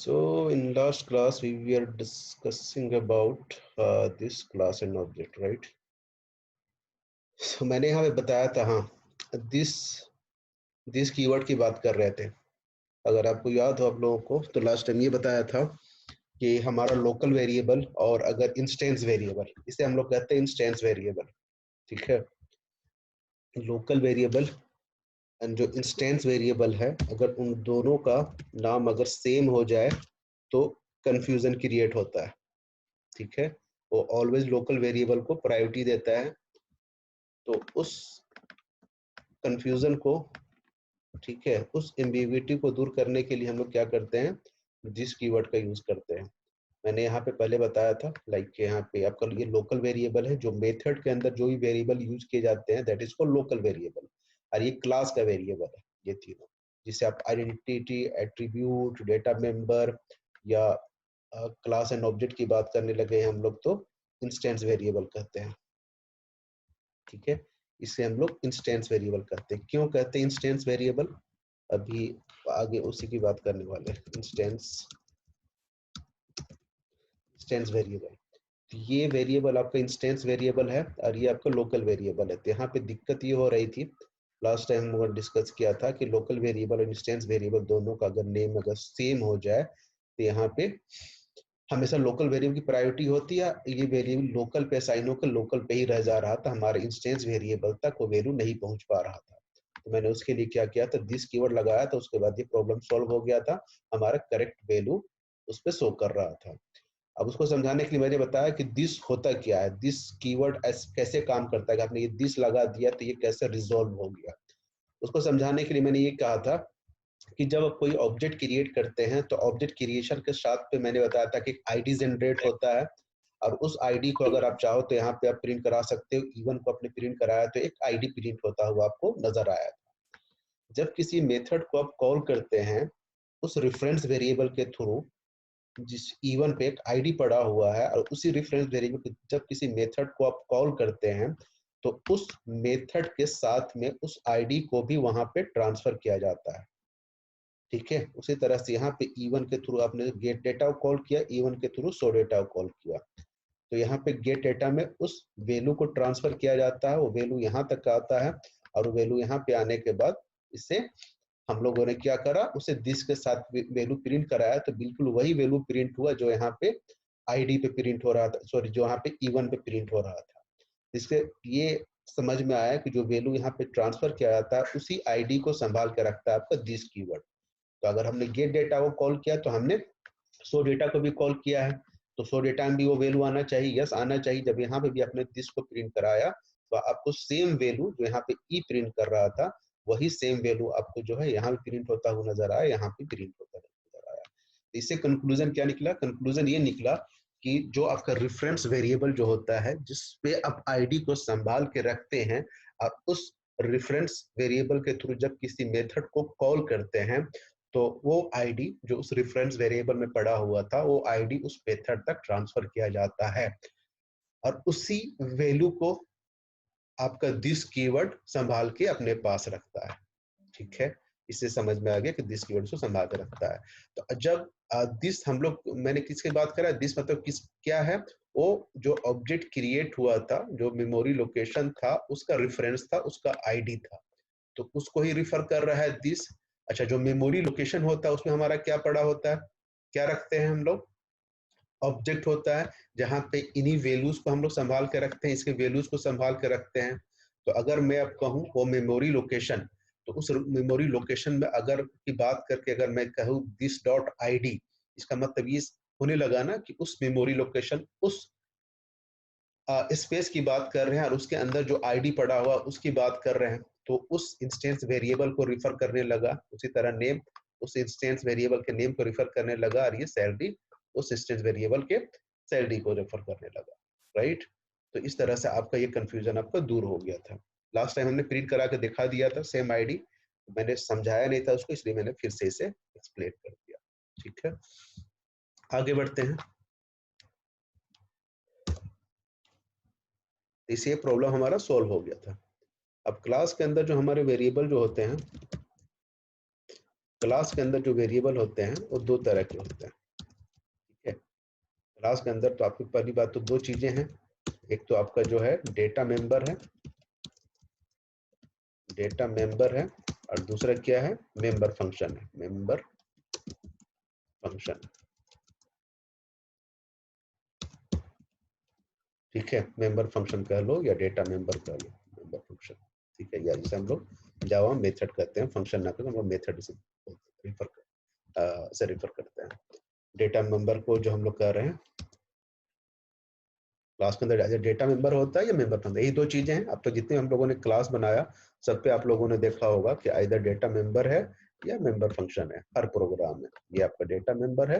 So in last class we were discussing about this class and object, right? So मैंने यहाँ पे बताया था, हाँ, दिस कीवर्ड की बात कर रहे थे। अगर आपको याद हो आप लोगों को, तो लास्ट टाइम ये बताया था कि हमारा लोकल वेरिएबल और अगर इंस्टेंस वेरिएबल, इसे हम लोग कहते हैं इंस्टेंस वेरिएबल, ठीक है। लोकल वेरिएबल एंड जो इंस्टेंस वेरिएबल है, अगर उन दोनों का नाम अगर सेम हो जाए तो कंफ्यूजन क्रिएट होता है, ठीक है। वो ऑलवेज लोकल वेरिएबल को प्रायोरिटी देता है, तो उस कंफ्यूजन को, ठीक है, उस एम्बिग्युइटी को दूर करने के लिए हम लोग क्या करते हैं, दिस कीवर्ड का यूज करते हैं। मैंने यहाँ पे पहले बताया था, लाइक यहाँ पे आपका ये लोकल वेरिएबल है, जो मेथड के अंदर जो भी वेरिएबल यूज किए जाते हैं that is called local variable, और ये क्लास का वेरिएबल है, ये तीनों, जिसे आप आइडेंटिटी, एट्रीब्यूट, डेटा मेंबर या क्लास एंड ऑब्जेक्ट की बात करने लगे हैं हम लोग तो इंस्टेंस वेरिएबल कहते हैं, ठीक है। इसे हम लोग इंस्टेंस वेरिएबल कहते हैं। क्यों कहते हैं इंस्टेंस वेरिएबल, अभी आगे उसी की बात करने वाले हैं। इंस्टेंस वेरिएबल, ये वेरिएबल आपका इंस्टेंस वेरिएबल है और ये आपका लोकल वेरिएबल है। तो यहाँ पे दिक्कत ये हो रही थी, लास्ट टाइम हम लोग डिस्कस किया था कि लोकल वेरिएबल और इंस्टेंस वेरिएबल दोनों का अगर नेम अगर सेम हो जाए तो यहाँ पे हमेशा लोकल वेरिएबल की प्रायोरिटी होती है। ये वेरिएबल लोकल पे असाइन होकर लोकल पे ही रह जा रहा था, हमारे इंस्टेंस वेरिएबल तक वो वैल्यू नहीं पहुंच पा रहा था। तो मैंने उसके लिए क्या किया था, दिस कीवर्ड लगाया था, उसके बाद ये प्रॉब्लम सॉल्व हो गया था, हमारा करेक्ट वैल्यू उस पर शो कर रहा था। अब उसको समझाने के लिए मैंने बताया कि दिस होता क्या है, दिस कीवर्ड कैसे काम करता है, कि आपने ये दिस लगा दिया तो ये कैसे रिजॉल्व हो गया। उसको समझाने के लिए मैंने ये कहा था कि जब आप कोई ऑब्जेक्ट क्रिएट करते हैं तो ऑब्जेक्ट क्रिएशन के साथ पे मैंने बताया था कि आईडी जनरेट होता है, और उस आईडी को अगर आप चाहो तो यहाँ पे आप प्रिंट करा सकते हो। इवन को आपने प्रिंट कराया तो एक आईडी प्रिंट होता हुआ आपको नजर आया था। जब किसी मेथड को आप कॉल करते हैं उस रेफरेंस वेरिएबल के थ्रू, जिस इवन पे एक आईडी पड़ा हुआ है, और उसी रेफरेंस वेरिएबल जब किसी मेथड को आप कॉल करते हैं तो उस मेथड के साथ में उस आईडी को भी वहां पे ट्रांसफर किया जाता है, ठीक है। उसी तरह से यहाँ पे इवन के थ्रू आपने गेट डेटा को कॉल किया, इवन के थ्रू सो डेटा को कॉल किया, तो यहाँ पे गेट डेटा में उस वैल्यू को ट्रांसफर किया जाता है, वो वैल्यू यहाँ तक आता है, और वो वैल्यू यहाँ पे आने के बाद इसे हम लोगों ने क्या करा, उसे दिस के साथ वैल्यू प्रिंट कराया, तो बिल्कुल वही वैल्यू प्रिंट हुआ जो यहाँ पे आईडी पे प्रिंट हो रहा था, सॉरी, जो यहाँ पे इवन पे प्रिंट हो रहा था। इससे ये समझ में आया कि जो वैल्यू यहाँ पे ट्रांसफर किया जाता है उसी आईडी को संभाल के रखता है आपका दिस कीवर्ड। तो अगर हमने गेट डेटा को कॉल किया तो हमने सो डेटा को भी कॉल किया है, तो सो डेटा में भी वो वैल्यू आना चाहिए, यस आना चाहिए। जब यहाँ पे भी आपने दिस को प्रिंट कराया तो आपको सेम वैल्यू जो यहाँ पे ई प्रिंट कर रहा था वही सेम वैल्यू आपको जो है यहाँ पे प्रिंट होता हुआ नजर आया, यहाँ पे प्रिंट होता नजर आया। तो इससे कंक्लूजन क्या निकला, कंक्लूजन ये निकला कि जो आपका रेफरेंस वेरिएबल जो होता है जिसपे आप आईडी को संभाल के रखते हैं, और उस रेफरेंस वेरिएबल के थ्रू जब किसी मेथड को कॉल करते हैं तो वो आईडी जो उस रेफरेंस वेरिएबल में पड़ा हुआ था वो आईडी उस मेथड तक ट्रांसफर किया जाता है, और उसी वैल्यू को आपका दिस कीवर्ड संभाल के अपने पास रखता है, ठीक है। इससे समझ में आ गया कि दिस कीवर्ड को संभाल के रखता है। तो जब दिस हम लोग, मैंने किसकी बात करा, दिस मतलब किस क्या है, वो जो ऑब्जेक्ट क्रिएट हुआ था, जो मेमोरी लोकेशन था उसका रेफरेंस था, उसका आईडी था, तो उसको ही रिफर कर रहा है दिस। अच्छा, जो मेमोरी लोकेशन होता है उसमें हमारा क्या पड़ा होता है, क्या रखते हैं हम लोग, ऑब्जेक्ट होता है, जहां पे इन्हीं वैल्यूज को हम लोग संभाल के रखते हैं, इसके वैल्यूज को संभाल के रखते हैं। तो अगर मैं अब कहूँ वो मेमोरी लोकेशन, तो उस मेमोरी लोकेशन में अगर की बात करके अगर मैं कहूँ दिस डॉट आईडी, इसका मतलब ये होने लगा ना कि उस मेमोरी लोकेशन, उस स्पेस की बात कर रहे हैं, और उसके अंदर जो आईडी पड़ा हुआ उसकी बात कर रहे हैं, तो उस इंस्टेंस वेरिएबल को रिफर करने लगा। उसी तरह नेम उस इंस्टेंस वेरिएबल के नेम को रिफर करने लगा, और ये सैलरी उस इंस्टेंस वेरिएबल के सैलरी को रेफर करने लगा, राइट। तो इस तरह से आपका ये कंफ्यूजन आपका दूर हो गया था। लास्ट टाइम हमने प्रिंट करा के दिखा दिया था सेम आईडी, मैंने समझाया नहीं था उसको, इसलिए मैंने फिर से इसे एक्सप्लेन कर दिया, ठीक है। आगे बढ़ते हैं। इसे प्रॉब्लम हमारा सॉल्व हो गया था। अब क्लास के अंदर जो हमारे वेरिएबल जो होते हैं क्लास के अंदर जो वेरिएबल होते हैं वो दो तरह के होते हैं, ठीक है। क्लास के अंदर तो आपकी पहली बात तो दो चीजें हैं, एक तो आपका जो है डेटा मेंबर है, डेटा मेंबर है, और दूसरा क्या है, मेंबर फंक्शन है, मेंबर फंक्शन, ठीक है। मेंबर फंक्शन कह लो या डेटा मेंबर कह लो, मेंबर फंक्शन, ठीक है। या जिसे हम लोग जावा मेथड कहते हैं, फंक्शन ना कहते हम लोग मेथड से रिफर करते हैं। डेटा मेंबर को जो हम लोग कह रहे हैं क्लास के अंदर डेटा मेंबर होता है या मेंबर फंक्शन, यही दो चीजें हैं। अब तो जितने हम लोगों ने क्लास बनाया सब पे आप लोगों ने देखा होगा कि आइदर डेटा मेंबर है या मेंबर फंक्शन है, हर प्रोग्राम में ये आपका डेटा मेंबर है,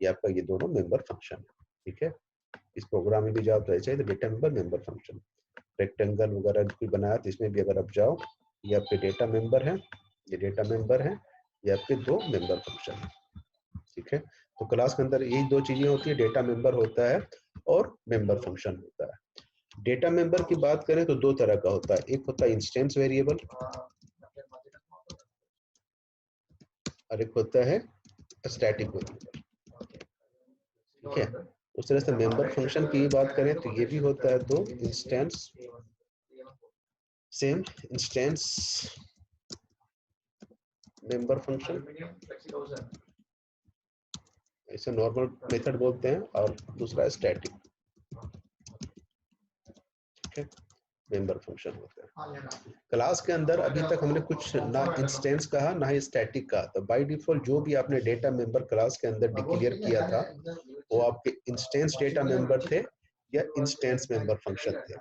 ये आपका ये दोनों मेंबर फंक्शन है, ठीक है। इस प्रोग्राम में भी जाओ तो ऐसे ही, तो data member member function, rectangle वगैरह कोई बनाया तो इसमें भी अगर आप जाओ, ये आपके डेटा मेंबर है, ये डेटा मेंबर है, ये आपके दो मेंबर फंक्शन है, ठीक है। तो क्लास के अंदर यही दो चीजें होती है, डेटा मेंबर होता है और मेंबर फंक्शन होता है। डेटा मेंबर की बात करें तो दो तरह का होता है, एक होता है इंस्टेंस वेरिएबल और एक होता है स्टैटिक वेरिएबल, ठीक है। उस तरह से मेंबर फंक्शन की बात करें तो ये भी होता है दो instance, same instance member function, इसे नॉर्मल मेथड बोलते हैं, और दूसरा स्टैटिक, ठीक है, मेंबर फंक्शन होता है। क्लास के अंदर अभी तक हमने कुछ ना इंस्टेंस कहा ना ही स्टैटिक कहा, तो बाय डिफॉल्ट जो भी आपने डेटा मेंबर क्लास के अंदर डिक्लेयर किया था वो आपके इंस्टेंस डेटा मेंबर थे या इंस्टेंस मेंबर फंक्शन थे।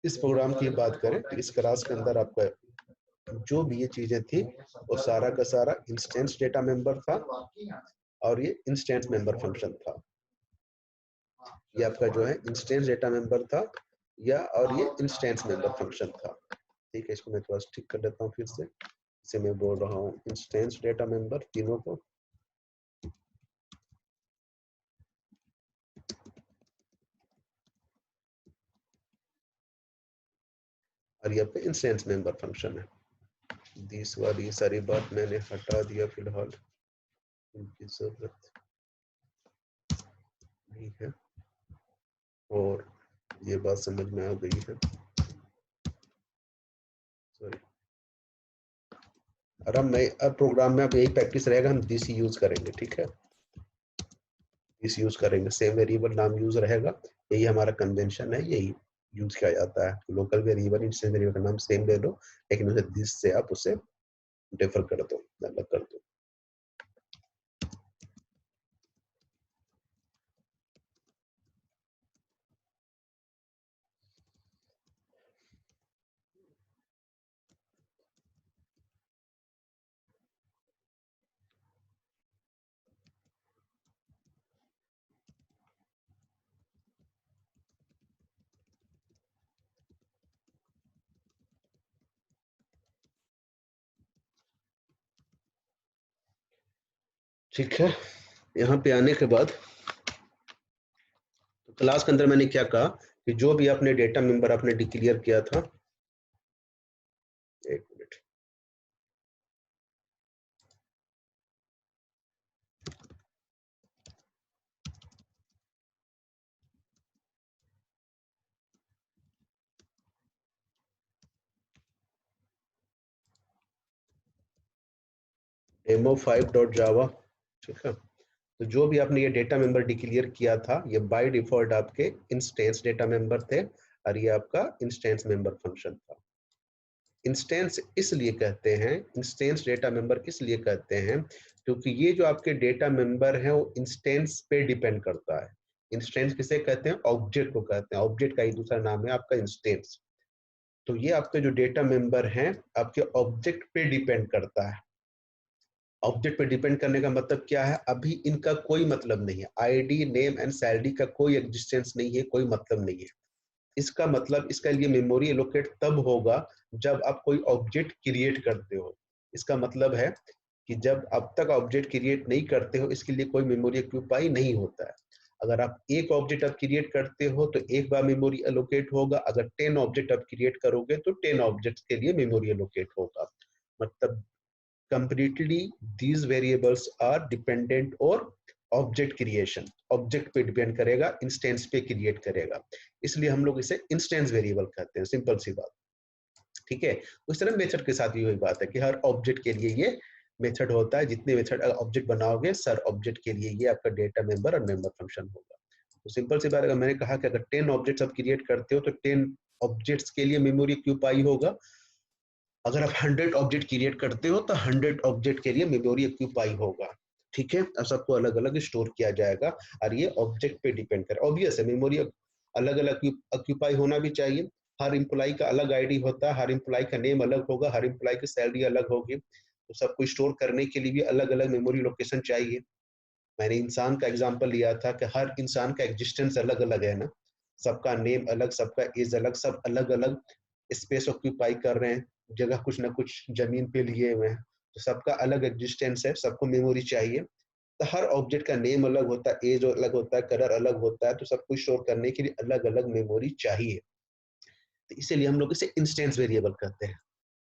इस प्रोग्राम की बात करें तो इस क्लास के अंदर आपका जो भी ये चीजें थी वो सारा का सारा इंस्टेंस डेटा मेंबर था और ये इंस्टेंस मेंबर फंक्शन था। ये आपका जो है इंस्टेंस डेटा मेंबर था या और ये इंस्टेंस मेंबर फंक्शन था, ठीक है। इसको मैं थोड़ा ठीक कर देता हूँ फिर से, इसे मैं बोल रहा हूँ इंस्टेंस डेटा मेंबर तीनों को, और ये आपका इंस्टेंस मेंबर फंक्शन है। दिस वाली सारी बात मैंने हटा दिया फिलहाल, इनकी जरूरत नहीं है, और ये बात समझ में आ गई है, सॉरी। और अब प्रोग्राम में अब यही प्रैक्टिस रहेगा, हम दिस यूज करेंगे, ठीक है, दिस यूज करेंगे, सेम वेरिएबल नाम यूज रहेगा, यही हमारा कन्वेंशन है, यही यूज किया जाता है। लोकल वेरिएबल इंस्टेंस वेरिएबल का नाम सेम ले लो, लेकिन उसे दिस से आप उसे डिफर कर दो, अलग कर दो। ठीक है, यहाँ पे आने के बाद तो क्लास के अंदर मैंने क्या कहा कि जो भी आपने डेटा मेंबर आपने डिक्लेयर किया था, एक मिनट, demo5.java, ठीक है। तो जो भी आपने ये डेटा मेंबर डिक्लेयर किया था ये बाय डिफॉल्ट आपके इंस्टेंस डेटा मेंबर थे और ये आपका इंस्टेंस मेंबर फंक्शन था। इंस्टेंस इसलिए कहते हैं, इंस्टेंस डेटा मेंबर किस लिए कहते हैं, क्योंकि ये जो आपके डेटा मेंबर है वो इंस्टेंस पे डिपेंड करता है। इंस्टेंस किसे कहते हैं, ऑब्जेक्ट को कहते हैं, ऑब्जेक्ट का ही दूसरा नाम है आपका इंस्टेंस। तो ये आपके जो डेटा मेंबर हैं आपके ऑब्जेक्ट पे डिपेंड करता है। ऑब्जेक्ट पे डिपेंड करने का मतलब क्या है, अभी इनका कोई मतलब नहीं है, आईडी नेम एंड सैलरी का कोई एग्जिस्टेंस नहीं है, कोई मतलब नहीं है। इसका मतलब इसका लिए मेमोरी एलोकेट तब होगा जब आप कोई ऑब्जेक्ट क्रिएट करते हो। इसका मतलब है कि जब अब तक ऑब्जेक्ट क्रिएट नहीं करते हो इसके लिए कोई मेमोरी ऑक्यूपाई नहीं होता है। अगर आप एक ऑब्जेक्ट आप क्रिएट करते हो तो एक बार मेमोरी एलोकेट होगा, अगर 10 ऑब्जेक्ट आप क्रिएट करोगे तो 10 ऑब्जेक्ट के लिए मेमोरी एलोकेट होगा। मतलब completely these variables are dependent और ऑब्जेक्ट क्रिएशन, ऑब्जेक्ट पे डिपेंड करेगा, इंस्टेंस पे क्रिएट करेगा, इसलिए हम लोग इसे इंस्टेंस वेरिएबल कहते हैं। सिंपल सी बात, ठीक है। उस तरह मेथड के साथ भी वही बात है कि हर ऑब्जेक्ट के लिए ये मेथड होता है, जितने मेथड ऑब्जेक्ट बनाओगे सर ऑब्जेक्ट के लिए ये आपका डेटा मेंबर और मेंबर फंक्शन होगा। तो सिंपल सी बात है, मैंने कहा कि अगर 10 ऑब्जेक्ट्स आप क्रिएट करते हो तो 10 ऑब्जेक्ट्स के लिए मेमोरी ऑक्यूपाई होगा। अगर आप 100 ऑब्जेक्ट क्रिएट करते हो तो 100 ऑब्जेक्ट के लिए मेमोरी ऑक्यूपाई होगा, ठीक है। और सबको अलग अलग स्टोर किया जाएगा और ये ऑब्जेक्ट पे डिपेंड करे। ऑब्वियस है मेमोरी अलग अलग ऑक्यूपाई होना भी चाहिए। हर एम्प्लॉय का अलग आईडी होता है, हर एम्प्लॉय का नेम अलग होगा, हर एम्प्लॉय की सैलरी अलग होगी, तो सबको स्टोर करने के लिए भी अलग अलग मेमोरी लोकेशन चाहिए। मैंने इंसान का एग्जांपल लिया था कि हर इंसान का एग्जिस्टेंस अलग अलग है ना, सबका नेम अलग, सबका एज अलग, सब अलग अलग स्पेस ऑक्यूपाई कर रहे हैं, जगह कुछ ना कुछ जमीन पे लिए हुए हैं, तो सबका अलग एग्जिस्टेंस है, सबको मेमोरी चाहिए। तो हर ऑब्जेक्ट का नेम अलग होता है, एज अलग होता है, कलर अलग होता है, तो सब कुछ स्टोर करने के लिए अलग अलग मेमोरी चाहिए। तो इसीलिए हम लोग इसे इंस्टेंस वेरिएबल कहते हैं,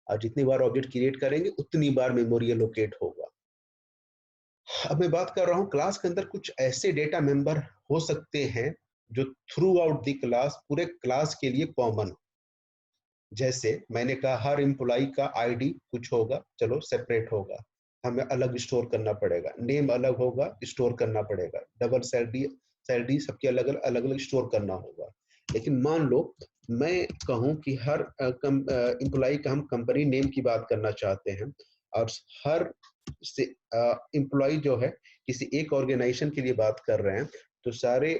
और जितनी बार ऑब्जेक्ट क्रिएट करेंगे उतनी बार मेमोरी एलोकेट होगा। अब मैं बात कर रहा हूँ क्लास के अंदर कुछ ऐसे डेटा मेंबर हो सकते हैं जो थ्रू आउट द क्लास, पूरे क्लास के लिए कॉमन। जैसे मैंने कहा हर एम्प्लॉय का आईडी कुछ होगा, चलो सेपरेट होगा, हमें अलग स्टोर करना पड़ेगा, नेम अलग होगा, स्टोर करना पड़ेगा, डबल सैलरी सैलरी सबके अलग अलग अलग स्टोर करना होगा। लेकिन मान लो मैं कहूँ कि हर एम्प्लॉय का हम कंपनी नेम की बात करना चाहते हैं, और हर से एम्प्लॉय जो है किसी एक ऑर्गेनाइजेशन के लिए बात कर रहे हैं, तो सारे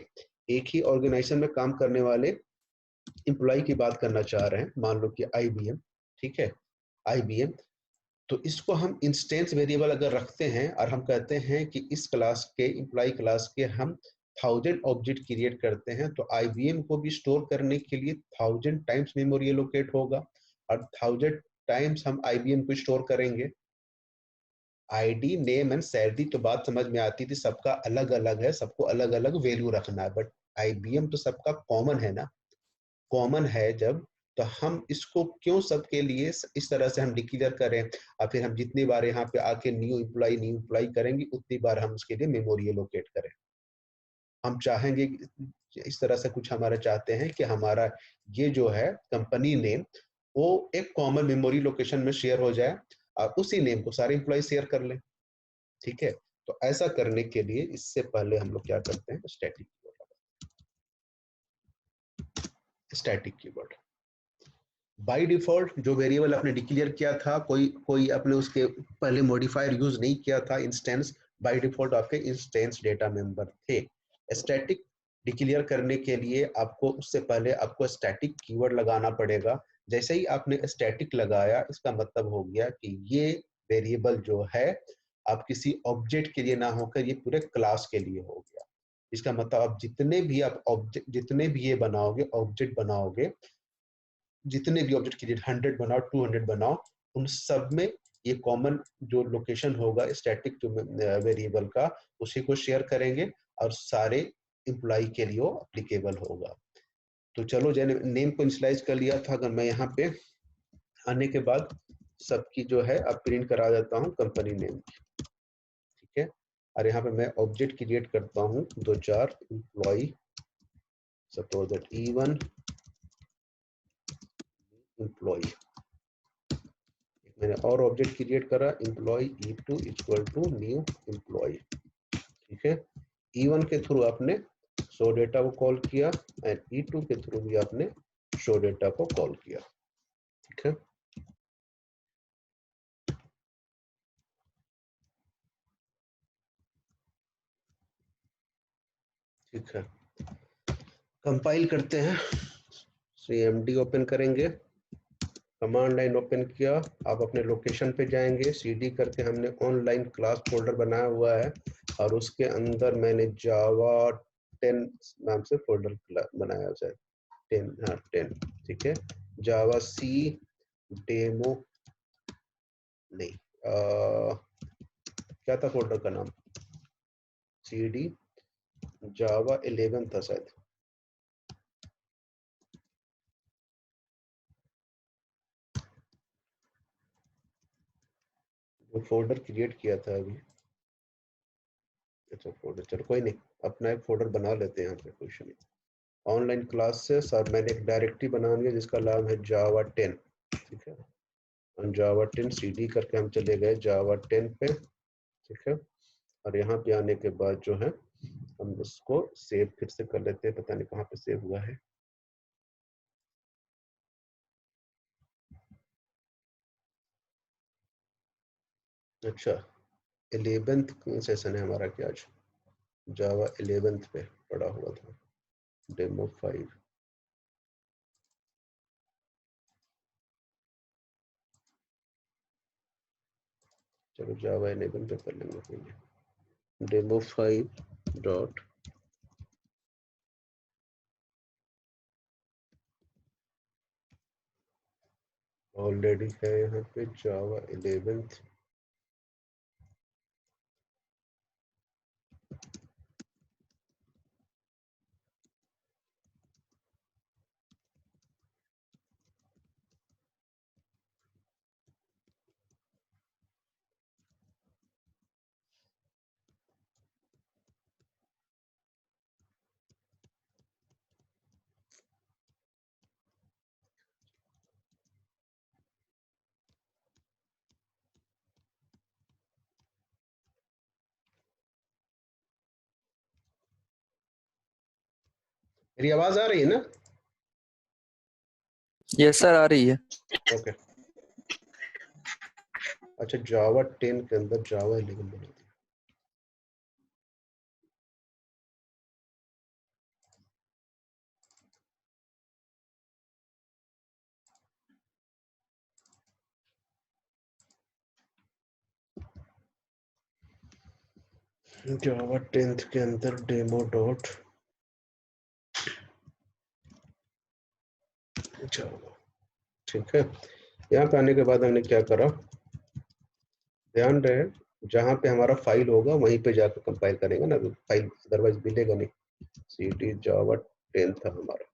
एक ही ऑर्गेनाइजेशन में काम करने वाले एम्प्लॉय की बात करना चाह रहे हैं, मान लो कि आईबीएम, ठीक है, आईबीएम। तो इसको हम इंस्टेंस वेरिएबल अगर रखते हैं और हम कहते हैं कि इस क्लास के एम्प्लॉय क्लास के हम 1000 ऑब्जेक्ट क्रिएट करते हैं, तो आईबीएम को भी स्टोर करने के लिए 1000 टाइम्स मेमोरी एलोकेट होगा, और 1000 टाइम्स हम आईबीएम को स्टोर करेंगे। आईडी, नेम एंड सैलरी तो बात समझ में आती थी, सबका अलग अलग है, सबको अलग अलग वैल्यू रखना है, बट आईबीएम तो सबका कॉमन है ना, कॉमन है जब, तो हम इसको क्यों सबके लिए इस तरह से हम डिक्लेयर करें, और फिर हम जितनी बार यहाँ पे आके न्यू एम्प्लॉय करेंगे उतनी बार हम उसके लिए मेमोरी एलोकेट करें। हम चाहेंगे इस तरह से कुछ हमारा चाहते हैं कि हमारा ये जो है कंपनी नेम वो एक कॉमन मेमोरी लोकेशन में शेयर हो जाए, और उसी नेम को सारे एम्प्लॉय शेयर कर लें, ठीक है। तो ऐसा करने के लिए इससे पहले हम लोग क्या करते हैं, स्टैटिक कीवर्ड। बाय डिफॉल्ट जो वेरिएबल आपने डिक्लेयर किया था, कोई आपने उसके पहले मॉडिफायर यूज नहीं किया था, इंस्टेंस, बाय डिफॉल्ट आपके इंस्टेंस डेटा मेंबर थे। स्टैटिक डिक्लेयर करने के लिए आपको उससे पहले आपको स्टैटिक कीवर्ड लगाना पड़ेगा। जैसे ही आपने स्टैटिक लगाया, इसका मतलब हो गया कि ये वेरिएबल जो है आप किसी ऑब्जेक्ट के लिए ना होकर ये पूरे क्लास के लिए हो गया। इसका मतलब आप जितने भी ये बनाओगे, ऑब्जेक्ट बनाओगे, जितने भी ऑब्जेक्ट क्रिएट 100 बनाओ, 200 बनाओ, उन सब में ये कॉमन जो लोकेशन होगा स्टैटिक जो वेरिएबल का, उसी को शेयर करेंगे और सारे एम्प्लॉय के लिए अप्लीकेबल होगा। तो चलो जैसे नेम को इनिशियलाइज कर लिया था, अगर मैं यहाँ पे आने के बाद सबकी जो है अब प्रिंट करा देता हूँ कंपनी नेम, ठीक है। और यहाँ पे मैं ऑब्जेक्ट क्रिएट करता हूँ 2-4 employ, suppose that E1 employee. मैंने और ऑब्जेक्ट क्रिएट करा employee E2 equal to new employee, ठीक है। E1 के थ्रू आपने शो डेटा को कॉल किया, एंड E2 के थ्रू भी आपने शो डेटा को कॉल किया, ठीक है। ठीक है, कंपाइल करते हैं। CMD ओपन करेंगे, कमांड लाइन ओपन किया, आप अपने लोकेशन पे जाएंगे, CD करके हमने ऑनलाइन क्लास फोल्डर बनाया हुआ है, और उसके अंदर मैंने जावा 10 नाम से फोल्डर बनाया है, 10, हाँ 10, ठीक है। जावा सी डेमो नहीं, क्या था फोल्डर का नाम, CD जावा 11 था शायद, वो फोल्डर क्रिएट किया था अभी। अच्छा फोल्डर, चलो कोई नहीं, अपना एक फोल्डर बना लेते हैं यहाँ पे, कुछ नहीं। ऑनलाइन क्लास से सर मैंने एक डायरेक्टरी बनानी है जिसका नाम है जावा 10, ठीक है। जावा 10 CD करके हम चले गए जावा 10 पे, ठीक है। और यहाँ पे आने के बाद जो है हम उसको सेव फिर से कर लेते हैं, पता नहीं कहाँ पे सेव हुआ है। अच्छा 11th सेशन है हमारा क्या आज? जावा 11th पे पड़ा हुआ था, डेमो 5। चलो जावा 11 पे कर लेंगे पहले। डेमो 5 डॉट ऑलरेडी है यहाँ पे जावा 11th। मेरी आवाज आ रही है ना? यस सर, आ रही है। ओके। अच्छा जावा 10 के अंदर जावा 11 बना दिया। जावा 10th के अंदर डेमो डॉट जावा, ठीक है। यहाँ पे आने के बाद हमने क्या करा, ध्यान रहे जहाँ पे हमारा फाइल होगा वहीं पे जाकर कंपाइल करेंगे ना, फाइल अदरवाइज मिलेगा नहीं। CD जावा 10 था हमारा,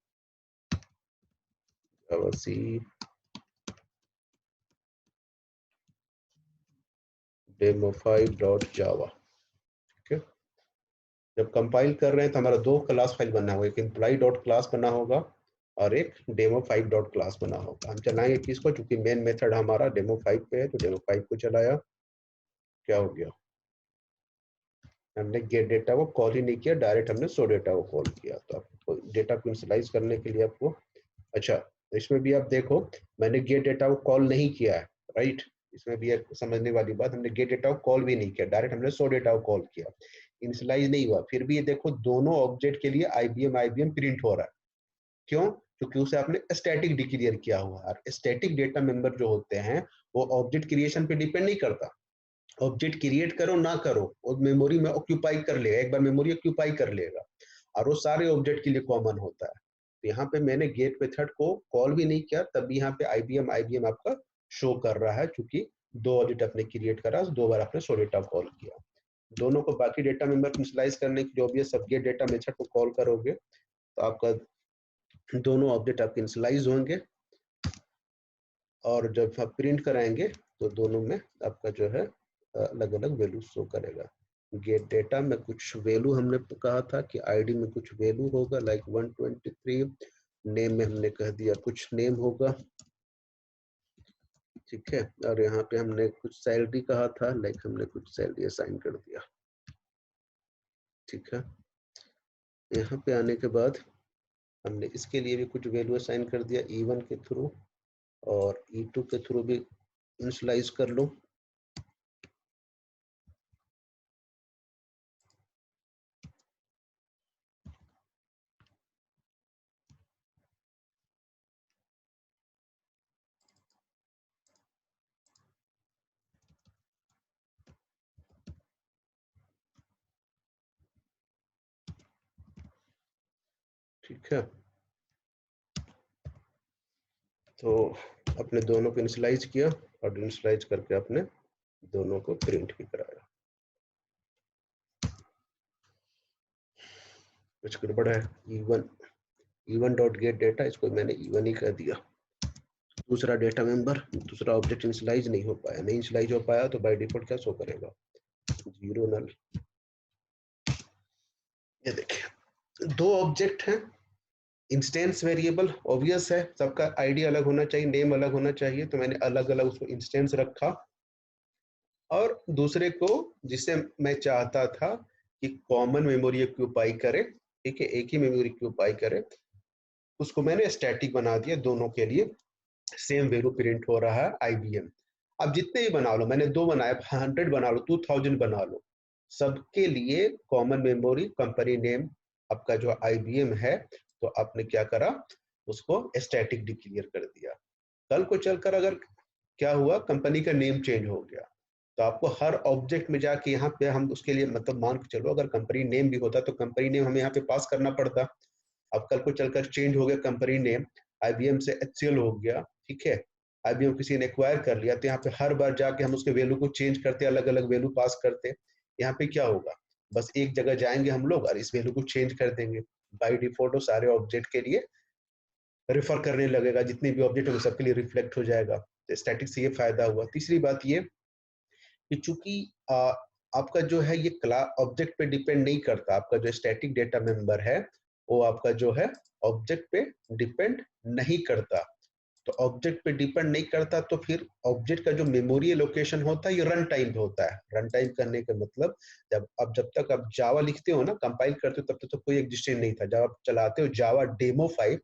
जावा सी डेमो 5 डॉट जावा, ठीक है। जब कंपाइल कर रहे हैं तो हमारा दो क्लास फाइल बनना होगा, एक एम्प्लॉय डॉट क्लास बना होगा और एक डेमो 5 डॉट क्लास बना होगा। हम चलाएंगे किसको, चूंकि मेन मेथड हमारा डेमो 5 पे है तो डेमो 5 को चलाया। क्या हो गया, हमने गेट डेटा को कॉल ही नहीं किया, डायरेक्ट हमने सो डेटा को कॉल किया। तो आपको डेटा को इनिशियलाइज करने के लिए आपको, अच्छा इसमें भी आप देखो मैंने गेट डेटा को कॉल नहीं किया है, राइट। इसमें भी एक समझने वाली बात, हमने गेट डेटा को कॉल भी नहीं किया, डायरेक्ट हमने सो डेटा को कॉल किया, इनिशियलाइज नहीं हुआ। फिर भी ये देखो दोनों ऑब्जेक्ट के लिए IBM प्रिंट हो रहा है, क्यों? क्योंकि उसे आपने स्टैटिक डिक्लेयर किया हुआ है। स्टैटिक डेटा मेंबर जो होते हैं वो ऑब्जेक्ट क्रिएशन पे डिपेंड नहीं करता, ऑब्जेक्ट क्रिएट करो ना करो वो मेमोरी में ऑक्यूपाई कर लेगा, एक बार मेमोरी ऑक्यूपाई कर लेगा, और वो सारे ऑब्जेक्ट के लिए कॉमन होता है। तो यहाँ पे मैंने गेट मेथड को कॉल भी नहीं किया, तब भी यहाँ पे IBM आपका शो कर रहा है, क्योंकि दो ऑब्जेक्ट आपने क्रिएट करा, दो बार आपने शो डेटा कॉल किया। दोनों को बाकी डेटा मेंबर को इनिशियलाइज करने की जो भी है सब गेट डेटा मेथड को कॉल करोगे तो आपका दोनों ऑब्जेक्ट आपके इनिशियलाइज होंगे, और जब आप प्रिंट कराएंगे तो दोनों में आपका जो है अलग अलग वैल्यू शो करेगा। गेट डेटा में कुछ वैल्यू हमने कहा था कि आईडी में कुछ वैल्यू होगा लाइक 123, नेम में हमने कह दिया कुछ नेम होगा, ठीक है। और यहाँ पे हमने कुछ सैलरी कहा था, लाइक हमने कुछ सैलरी असाइन कर दिया, ठीक है। यहाँ पे आने के बाद हमने इसके लिए भी कुछ वैल्यू असाइन कर दिया E1 के थ्रू, और E2 के थ्रू भी इनिशियलाइज कर लो, ठीक है। तो अपने दोनों को इनिशियलाइज किया और इनिशियलाइज करके अपने दोनों को प्रिंट भी कराया। कुछ गड़बड़ है, E1 डॉट गेट डेटा, इसको मैंने E1 ही कह दिया। दूसरा डेटा मेंबर, दूसरा ऑब्जेक्ट इनिशियलाइज नहीं हो पाया, नहीं इनिशियलाइज हो पाया तो बाय डिफॉल्ट क्या शो करेगा, 0 नल। ये देखिए दो ऑब्जेक्ट हैं, इंस्टेंस वेरिएबल ऑब्वियस है, सबका आईडी अलग होना चाहिए, नेम अलग होना चाहिए, तो मैंने अलग अलग उसको इंस्टेंस रखा। और दूसरे को जिसे मैं चाहता था कि कॉमन मेमोरी ऑक्यूपाई करे, ठीक है, एक ही मेमोरी ऑक्यूपाई करे, उसको मैंने स्टैटिक बना दिया। दोनों के लिए सेम वैल्यू प्रिंट हो रहा है आईबीएम। अब जितने ही बना लो, मैंने 2 बनाए, 100 बना लो, 2000 बना लो, सबके लिए कॉमन मेमोरी कंपनी नेम आपका जो आईबीएम है, तो आपने क्या करा, उसको स्टैटिक डिक्लेयर कर दिया। कल को चलकर अगर क्या हुआ, कंपनी का नेम चेंज हो गया, तो आपको हर ऑब्जेक्ट में जाके यहाँ पे हम उसके लिए मतलब मान के चलो अगर कंपनी नेम भी होता तो कंपनी नेम हमें यहाँ पे पास करना पड़ता। अब कल को चलकर चेंज हो गया कंपनी नेम, आईबीएम से एचसीएल हो गया, ठीक है, आईबीएम किसी ने एक्वायर कर लिया, तो यहाँ पे हर बार जाके हम उसके वैल्यू को चेंज करते, अलग अलग वैल्यू पास करते। यहाँ पे क्या होगा, बस एक जगह जाएंगे हम लोग और इस वैल्यू को चेंज कर देंगे। बाय डिफॉल्ट वो सारे ऑब्जेक्ट के लिए रेफर करने लगेगा, जितने भी ऑब्जेक्ट होंगे सबके लिए रिफ्लेक्ट हो जाएगा। तो स्टैटिक से ये फायदा हुआ। तीसरी बात ये कि चूंकि आपका जो है ये क्लास ऑब्जेक्ट पे डिपेंड नहीं करता, आपका जो स्टैटिक डेटा मेंबर है वो आपका जो है ऑब्जेक्ट पे डिपेंड नहीं करता। तो ऑब्जेक्ट पे डिपेंड नहीं करता तो फिर ऑब्जेक्ट का जो मेमोरी लोकेशन होता है ये रन टाइम पे होता है। रन टाइम करने का मतलब जब तक आप जावा लिखते हो ना, कंपाइल करते हो, तब तक तो कोई एग्जिस्टेंस नहीं था। जब आप चलाते हो जावा डेमो फाइल,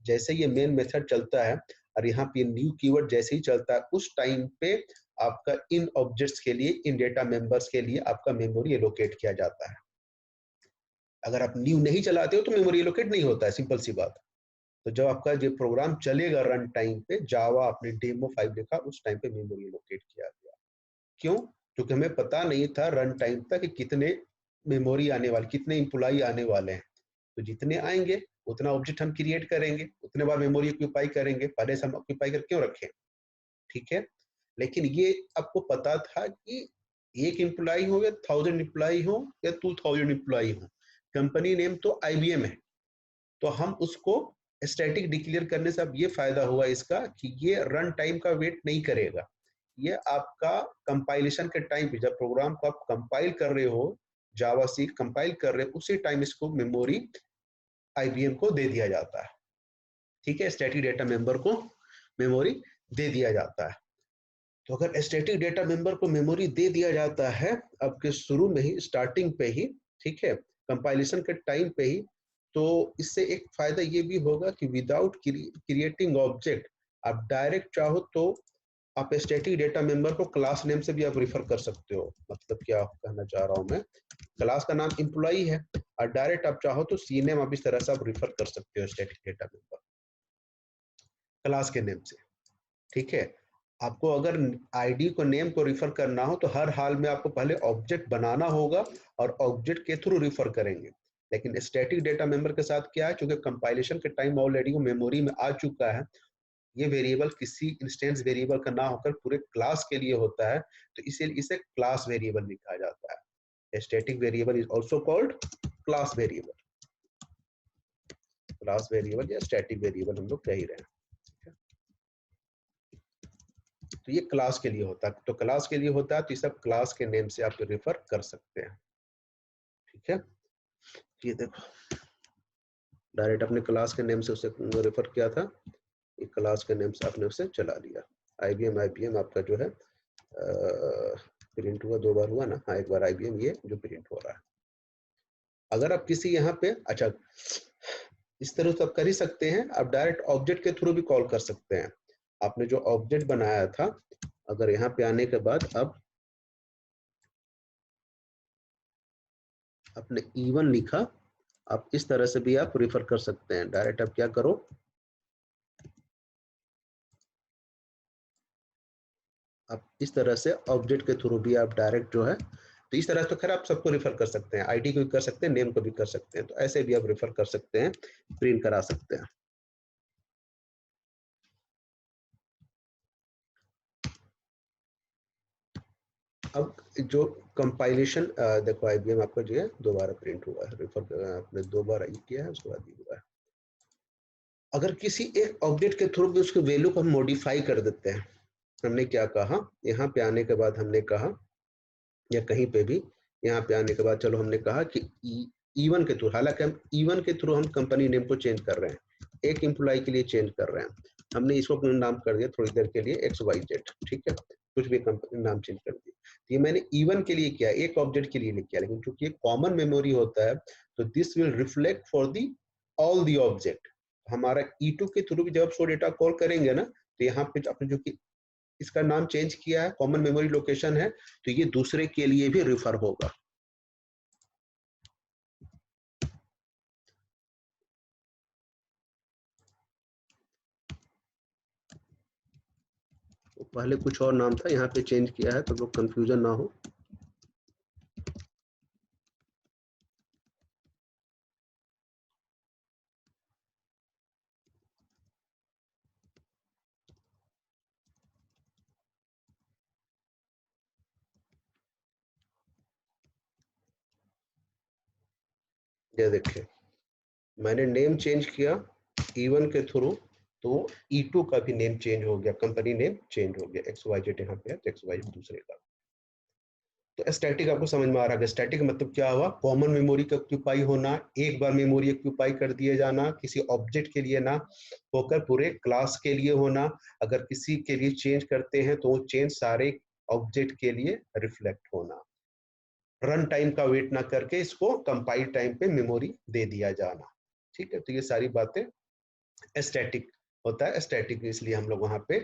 जैसे ये मेन मेथड चलता है और यहाँ पे न्यू कीवर्ड जैसे ही चलता है, उस टाइम पे आपका इन ऑब्जेक्ट्स के लिए, इन डेटा मेंबर्स के लिए आपका मेमोरी एलोकेट किया जाता है। अगर आप न्यू नहीं चलाते हो तो मेमोरी एलोकेट नहीं होता है, सिंपल सी बात। तो जब आपका ये प्रोग्राम चलेगा रन टाइम पे, जावा आपने डेमो फाइल लिखा, उस टाइम पे मेमोरी एलोकेट किया गया। क्यों? क्योंकि हमें पता नहीं था रन टाइम तक कि कितने मेमोरी आने वाले, कितने इम्प्लॉई आने वाले हैं। तो जितने आएंगे उतना ऑब्जेक्ट हम क्रिएट करेंगे, उतने बार मेमोरी ऑक्यूपाई करेंगे, पहले से हम ऑक्यूपाई कर क्यों रखें, ठीक है। लेकिन ये आपको पता था कि एक एम्प्लॉई हो या 1000 एम्प्लॉई हो या 2000 एम्प्लॉई हो, कंपनी नेम तो आईबीएम है, तो हम उसको स्टैटिक डिक्लेयर करने से अब ये फायदा हुआ इसका कि ये रन टाइम का वेट नहीं करेगा। ये आपका कंपाइलेशन के टाइम पे, जब प्रोग्राम को आप कंपाइल कर रहे हो, जावा सी कंपाइल कर रहे हो, उसी टाइम इसको मेमोरी आईबीएम को दे दिया जाता है, ठीक है, स्टैटिक डेटा मेंबर को मेमोरी दे दिया जाता है। तो अगर स्टैटिक डेटा मेंबर को मेमोरी दे दिया जाता है आपके शुरू में ही, स्टार्टिंग पे ही, ठीक है, कंपाइलेशन के टाइम पे ही, तो इससे एक फायदा ये भी होगा कि विदाउट क्रिएटिंग ऑब्जेक्ट, आप डायरेक्ट चाहो तो आप स्टैटिक डेटा मेंबर को क्लास नेम से भी आप रिफर कर सकते हो। मतलब क्या कहना चाह रहा हूं मैं, क्लास का नाम एम्प्लॉई है और डायरेक्ट आप चाहो तो सी नेम आप इस तरह से आप रिफर कर सकते हो स्टैटिक डेटा मेंबर क्लास के नेम से, ठीक है। आपको अगर आईडी को नेम को रिफर करना हो तो हर हाल में आपको पहले ऑब्जेक्ट बनाना होगा और ऑब्जेक्ट के थ्रू रिफर करेंगे। लेकिन स्टैटिक डेटा मेंबर के साथ क्या है, क्योंकि कंपाइलेशन के टाइम ऑलरेडी वो मेमोरी में आ चुका है, ये वेरिएबल किसी इंस्टेंस वेरिएबल का ना होकर पूरे क्लास के लिए होता है, तो इसीलिए इसे क्लास वेरिएबल भी कहा जाता है। Static variable is also called class variable, class variable या स्टैटिक वेरिएबल हम लोग कह ही रहे हैं। तो ये क्लास के लिए होता है, तो क्लास के लिए होता है तो ये सब क्लास के नेम से आप रेफर कर सकते हैं, ठीक है। ये देखो डायरेक्ट अपने क्लास के नेम से उसे रेफर किया था, ये क्लास के नेम से आपने उसे चला लिया। आईबीएम आपका जो है प्रिंट हुआ, 2 बार हुआ ना, हाँ 1 बार आईबीएम ये जो प्रिंट हो रहा है। अगर आप किसी यहाँ पे, अच्छा इस तरह तो आप कर ही सकते हैं, आप डायरेक्ट ऑब्जेक्ट के थ्रू भी कॉल कर सकते हैं। आपने जो ऑब्जेक्ट बनाया था, अगर यहाँ पे आने के बाद अब आपने E1 लिखा, आप इस तरह से भी आप रेफर कर सकते हैं। डायरेक्ट आप क्या करो, आप इस तरह से ऑब्जेक्ट के थ्रू भी आप डायरेक्ट जो है, तो इस तरह तो खैर आप सबको रेफर कर सकते हैं, आईडी को भी कर सकते हैं, नेम को भी कर सकते हैं, तो ऐसे भी आप रेफर कर सकते हैं, प्रिंट करा सकते हैं। अब जो कंपाइलेशन देखो आईबीएम आपका जो है दोबारा प्रिंट हुआ है, रेफर आपने 2 बार किया है उसके बाद ये हुआ है। अगर किसी एक ऑब्जेक्ट के थ्रू भी उसके वैल्यू को हम मॉडिफाई कर देते हैं, हमने क्या कहा, यहाँ पे आने के बाद हमने कहा, या कहीं पे भी यहाँ पे आने के बाद चलो हमने कहा कि E1 के थ्रू, हालांकि हम E1 के थ्रू हम कंपनी नेम को चेंज कर रहे हैं, एक एम्प्लॉय के लिए चेंज कर रहे हैं, हमने इसको अपना नाम कर दिया थोड़ी देर के लिए XYZ, ठीक है, कुछ भी कंपनी नाम चेंज कर दिया। ये मैंने E1 के लिए किया, एक ऑब्जेक्ट के लिए नहीं किया, लेकिन क्योंकि ये कॉमन मेमोरी होता है तो this will reflect for the all the object. हमारा E2 के थ्रू भी जब शो डेटा कॉल करेंगे ना, तो यहाँ पे आपने जो कि इसका नाम चेंज किया है, कॉमन मेमोरी लोकेशन है, तो ये दूसरे के लिए भी रिफर होगा। तो पहले कुछ और नाम था, यहाँ पे चेंज किया है, तो लोग कंफ्यूजन ना हो। ये देखिए, मैंने नेम चेंज किया E1 के थ्रू, तो E2 का भी नेम चेंज हो गया, कंपनी नेम चेंज हो गया, XYZ यहाँ पे है तो XYZ दूसरे का। तो स्टैटिक आपको समझ में आ रहा है, स्टैटिक मतलब क्या हुआ, कॉमन मेमोरी का ऑक्यूपाई होना, एक बार मेमोरी ऑक्यूपाई कर दिए जाना, किसी ऑब्जेक्ट के लिए ना होकर पूरे क्लास के लिए होना। अगर किसी के लिए चेंज करते हैं तो वो चेंज सारे ऑब्जेक्ट के लिए रिफ्लेक्ट होना, रन टाइम का वेट ना करके इसको कंपाइल टाइम पे मेमोरी दे दिया जाना। ठीक है, तो ये सारी बातें स्टैटिक होता है। स्टैटिक इसलिए हम लोग वहाँ पे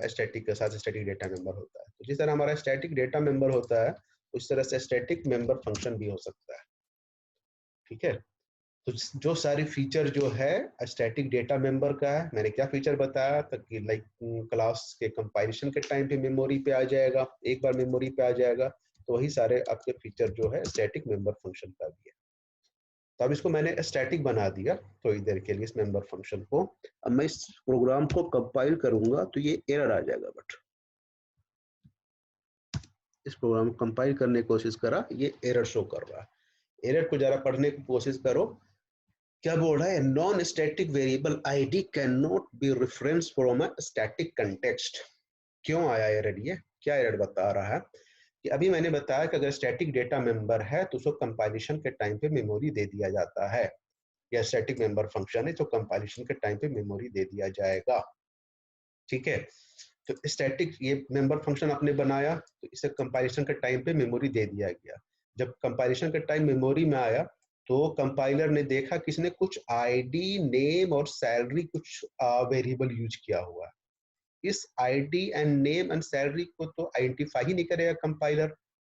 स्टैटिक के साथ स्टैटिक डेटा मेंबर होता है। तो जिस तरह हमारा स्टैटिक डेटा मेंबर होता है, उस तरह से स्टैटिक मेंबर फंक्शन भी हो सकता है। ठीक है, तो जो सारी फीचर जो है स्टैटिक डेटा मेंबर का है, मैंने क्या फीचर बताया था कि लाइक क्लास के कंपाइलेशन के टाइम पे मेमोरी पे आ जाएगा, एक बार मेमोरी पे आ जाएगा, तो वही सारे आपके फीचर जो है स्टैटिक मेंबर फंक्शन का भी है। तो अब इसको मैंने स्टैटिक बना दिया थोड़ी देर के लिए इस मेंबर फंक्शन को। अब मैं इस प्रोग्राम को कंपाइल करूंगा तो ये एरर आ जाएगा, बट इस प्रोग्राम को कंपाइल करने की कोशिश करा, ये एरर शो कर रहा है। एरर को जरा पढ़ने की कोशिश करो, क्या बोल रहा है, non static variable ID can not be reference from a static context. क्यों आया एरर, ये क्या एरर बता रहा है कि अभी मैंने बताया कि अगर स्टैटिक डेटा मेंबर है तो उसको कंपाइलेशन के टाइम पे मेमोरी दे दिया जाता है, या स्टैटिक मेंबर फंक्शन है जो कंपाइलेशन के टाइम पे मेमोरी दे दिया जाएगा। ठीक है, तो स्टैटिक ये मेंबर फंक्शन आपने बनाया तो इसे कंपाइलेशन के टाइम पे मेमोरी दे दिया गया। जब कंपाइलेशन का टाइम मेमोरी में आया तो कंपाइलर ने देखा किसने कुछ आईडी, नेम और सैलरी कुछ वेरिएबल यूज किया हुआ है। इस ID and name and salary को तो आइडेंटिफाई ही नहीं करेगा कंपाइलर।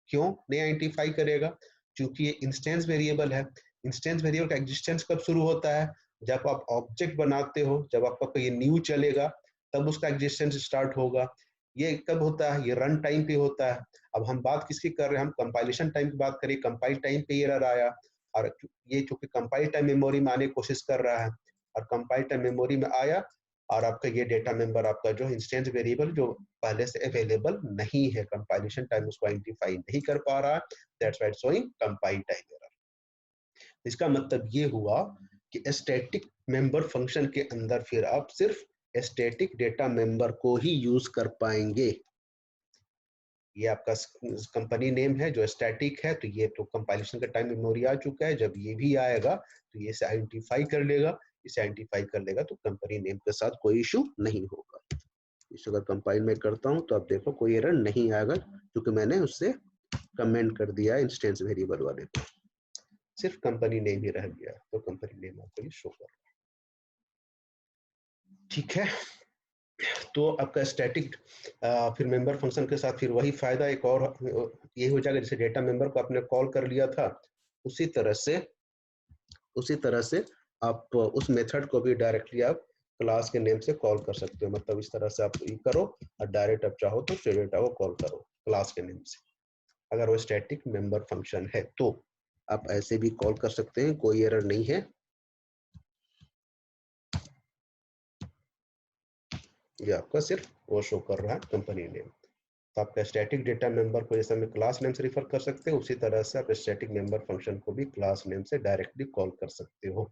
क्यों नहीं आइडेंटिफाई करेगा, क्योंकि ये इंस्टेंस वेरिएबल है। इंस्टेंस वेरिएबल का एग्जिस्टेंस कब शुरू होता है, जब आप ऑब्जेक्ट बनाते हो, जब आपका कोई न्यू चलेगा तब उसका एग्जिस्टेंस स्टार्ट होगा। ये कब होता है, ये रन टाइम पे होता है। अब हम बात किसकी कर रहे हैं, हम कंपाइलेशन टाइम की बात करें, कंपाइल टाइम पे एरर आया, और ये चूंकि कंपाइल टाइम मेमोरी में आने की कोशिश कर रहा है और कंपाइल टाइम मेमोरी में आया, और आपका ये डेटा मेंबर आपका जो इंस्टेंस वेरिएबल जो पहले से अवेलेबल नहीं है, कंपाइलेशन टाइम उसको आइडेंटिफाई नहीं कर पा रहा, that's why showing compile time error. इसका मतलब ये हुआ कि स्टैटिक मेंबर फंक्शन के अंदर फिर आप सिर्फ स्टैटिक डेटा मेंबर को ही यूज कर पाएंगे। ये आपका कंपनी नेम है जो स्टैटिक है, तो ये तो कंपाइलेशन का टाइम मेमोरी आ चुका है, जब ये भी आएगा तो ये इसे आइडेंटिफाई कर लेगा, इसे आइडेंटिफाई कर लेगा तो कंपनी नेम के साथ कोई इशू नहीं होगा। इसे अगर कंपाइल में करता हूं तो आप देखो कोई एरर नहीं आएगा, क्योंकि मैंने उससे कमेंट कर दिया इंस्टेंस वेरिएबल वाले को, सिर्फ कंपनी नेम ही रह गया, तो कंपनी नेम आपको ये शो कर रहा है। ठीक है, तो आपका स्टैटिक फिर मेंबर फंक्शन के साथ फिर वही फायदा एक और ये हो जाएगा, जैसे डेटा मेंबर को आपने कॉल कर लिया था, उसी तरह से आप उस मेथड को भी डायरेक्टली आप क्लास के नेम से कॉल कर सकते हो। मतलब इस तरह से आप ये करो और डायरेक्ट आप चाहो तो डेटा को कॉल करो क्लास के नेम से, अगर वो स्टैटिक मेंबर फंक्शन है तो आप ऐसे भी कॉल कर सकते हैं, कोई एरर नहीं है। ये आपका सिर्फ वो शो कर रहा है कंपनी नेम। तो आपका स्टैटिक डेटा मेंबर को जैसे हमें क्लास नेम से रिफर कर सकते हैं, उसी तरह से आप स्टैटिक मेंबर फंक्शन को भी क्लास नेम से डायरेक्टली कॉल कर सकते हो।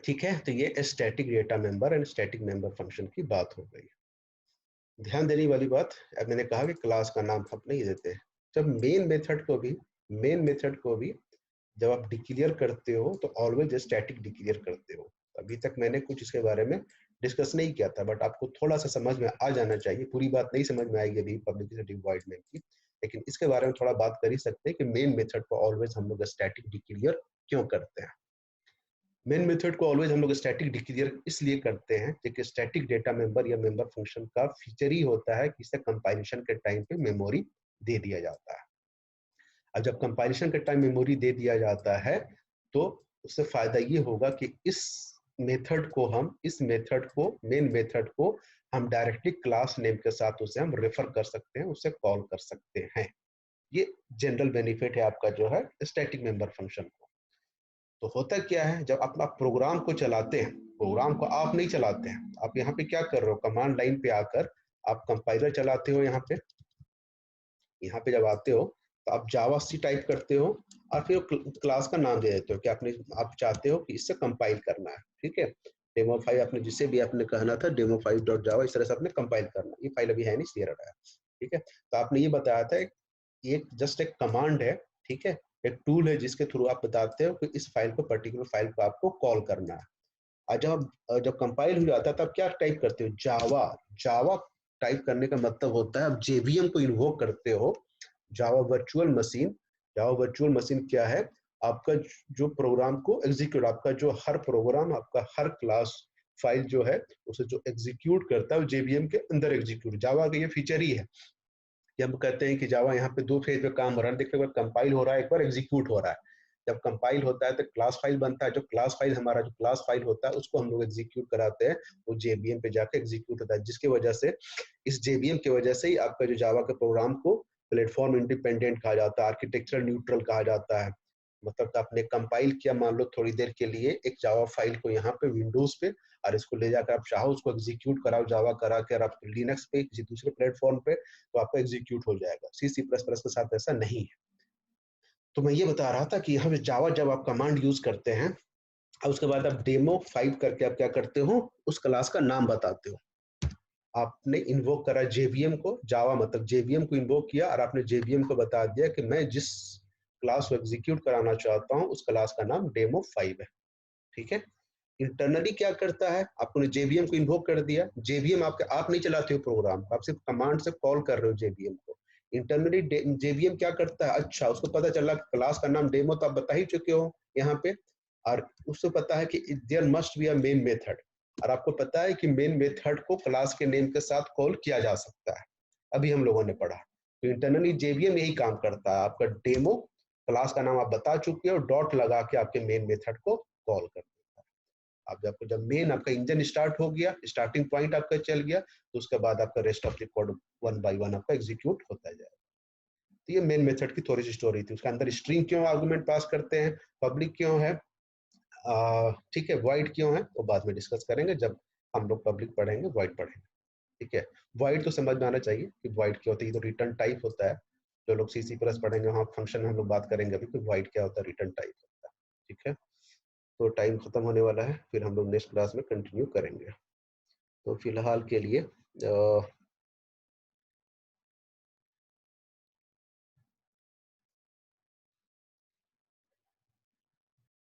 ठीक है, तो ये static data member and static member function की बात हो गई। ध्यान देने वाली बात, अब मैंने कहा कि क्लास का नाम हम नहीं देते हैं। जब मेन मेथड को भी जब आप डिक्लेयर करते हो तो ऑलवेज स्टैटिक डिक्लेयर करते हो। अभी तक मैंने कुछ इसके बारे में डिस्कस नहीं किया था, बट आपको थोड़ा सा समझ में आ जाना चाहिए। पूरी बात नहीं समझ में आएगी अभी पब्लिक स्टैटिक वॉइड मेन की, लेकिन इसके बारे में थोड़ा बात कर ही सकते हैं कि मेन मेथड को ऑलवेज हम लोग स्टैटिक डिक्लेयर क्यों करते हैं। मेन मेथड को ऑलवेज हम लोग स्टैटिक डिक्लेयर इसलिए करते हैं क्योंकि स्टैटिक डेटा मेंबर या मेंबर फंक्शन का फीचर ही होता है कि इसे कंपाइलेशन के टाइम पे मेमोरी दे दिया जाता है। और जब कंपाइलेशन के टाइम मेमोरी दे दिया जाता है तो उससे फायदा ये होगा कि इस मेथड को मेन मेथड को हम डायरेक्टली क्लास नेम के साथ उसे हम रेफर कर सकते हैं, उसे कॉल कर सकते हैं। ये जनरल बेनिफिट है आपका जो है स्टैटिक मेंबर फंक्शन को। तो होता क्या है, जब आप प्रोग्राम को चलाते हैं, प्रोग्राम को आप नहीं चलाते हैं, आप यहाँ पे क्या कर रहे हो, कमांड लाइन पे आकर आप कंपाइलर चलाते हो। यहाँ पे जब आते हो तो आप जावा सी टाइप करते हो और फिर क्लास का नाम दे देते हो कि आप चाहते हो कि इससे कंपाइल करना है। ठीक है, डेमो फाइल आपने जिसे भी आपने कहना था डेमो फाइल डॉट जावा, इस तरह से आपने कंपाइल करना। ये फाइल अभी है नहीं, इसलिए रखा है। ठीक है, तो आपने ये बताया था एक जस्ट एक कमांड है, ठीक है, एक टूल है जिसके थ्रू आप बताते हो कि इस फाइल को, पर्टिकुलर फाइल को आपको कॉल करना है। और जब कंपाइल हो जाता है तब क्या टाइप करते हो, जावा। जावा टाइप करने का मतलब होता है आप जेवीएम को इन्वोक करते हो, Java virtual machine. Java virtual machine क्या है, आपका जो प्रोग्राम को एग्जीक्यूट, आपका जो हर प्रोग्राम, आपका हर क्लास फाइल जो है उसे जो एग्जीक्यूट करता है वो जेवीएम के अंदर एग्जीक्यूट। जावा का ये फीचर ही है कि हम कहते हैं कि जावा यहाँ पे दो फेज पे काम हो रहा है, देखते एक बार कंपाइल हो रहा है, एक बार एग्जीक्यूट हो रहा है। जब कंपाइल होता है तो क्लास फाइल बनता है, जो क्लास फाइल हमारा जो क्लास फाइल होता है उसको हम लोग एग्जीक्यूट कराते हैं, वो जेबीएम पे जाकर एग्जीक्यूट होता है, जिसकी वजह से इस जेबीएम की वजह से ही आपका जो जावा के प्रोग्राम को प्लेटफॉर्म इंडिपेंडेंट कहा जाता है, आर्किटेक्चरल न्यूट्रल कहा जाता है। मतलब आपने कंपाइल किया, मान लो थोड़ी देर के लिए एक जावा फाइल को यहाँ पे विंडोज पे, और इसको ले जाकर आप चाहो उसको एग्जीक्यूट कराओ जावा करा के, और आप लिनक्स पे किसी दूसरे प्लेटफॉर्म पे, तो आपका एग्जीक्यूट हो जाएगा। सी प्लस प्लस के साथ ऐसा नहीं है। तो मैं ये बता रहा था कि यहाँ पे जावा जब आप कमांड यूज करते हैं और उसके बाद आप डेमो 5 करके आप क्या करते हो, उस क्लास का नाम बताते हो। आपने इन्वोक करा जेवीएम को, जावा मतलब जेवीएम को इन्वोक किया, और आपने जेवीएम को बता दिया कि मैं जिस क्लास को एग्जीक्यूट कराना चाहता हूँ उस क्लास का नाम डेमो 5 है। ठीक है, इंटरनली क्या करता है, आपने जेवीएम को इन्वोक कर दिया, जेवीएम आप नहीं चलाते हो प्रोग्राम को, आप सिर्फ कमांड से कॉल कर रहे हो जेवीएम को। इंटरनली जेवीएम क्या करता है, अच्छा उसको पता चला क्लास का नाम डेमो तो आप बता ही चुके हो यहाँ पे, और उसको पता है कि there must be a main method, और आपको पता है कि मेन मेथड को क्लास के नेम के साथ कॉल किया जा सकता है, अभी हम लोगों ने पढ़ा। तो इंटरनली जेवीएम यही काम करता है, आपका डेमो क्लास का नाम आप बता चुके हो, डॉट लगा के आपके मेन मेथड को कॉल कर। आप जब मेन आपका इंजन स्टार्ट हो गया, स्टार्टिंग पॉइंट आपका चल गया, तो उसके बाद आपका rest of the code one by one आपका एग्जीक्यूट होता जाएगा। तो ये मेन मेथड की थोड़ी सी स्टोरी थी। उसके अंदर स्ट्रिंग क्यों आर्गुमेंट पास करते हैं, पब्लिक क्यों है, ठीक है, वॉइड क्यों है, वो बाद में डिस्कस करेंगे जब हम लोग पब्लिक पढ़ेंगे, वॉइड पढ़ेंगे। ठीक है, वॉइड तो समझ में आना चाहिए कि वॉइड क्या होता है, ये तो रिटर्न टाइप होता है। जो लोग सी प्लस पढ़ेंगे वहाँ फंक्शन में हम लोग बात करेंगे अभी कि वॉइड क्या होता है, रिटर्न टाइप होता है। ठीक है, तो टाइम खत्म होने वाला है, फिर हम लोग नेक्स्ट क्लास में कंटिन्यू करेंगे। तो फिलहाल के लिए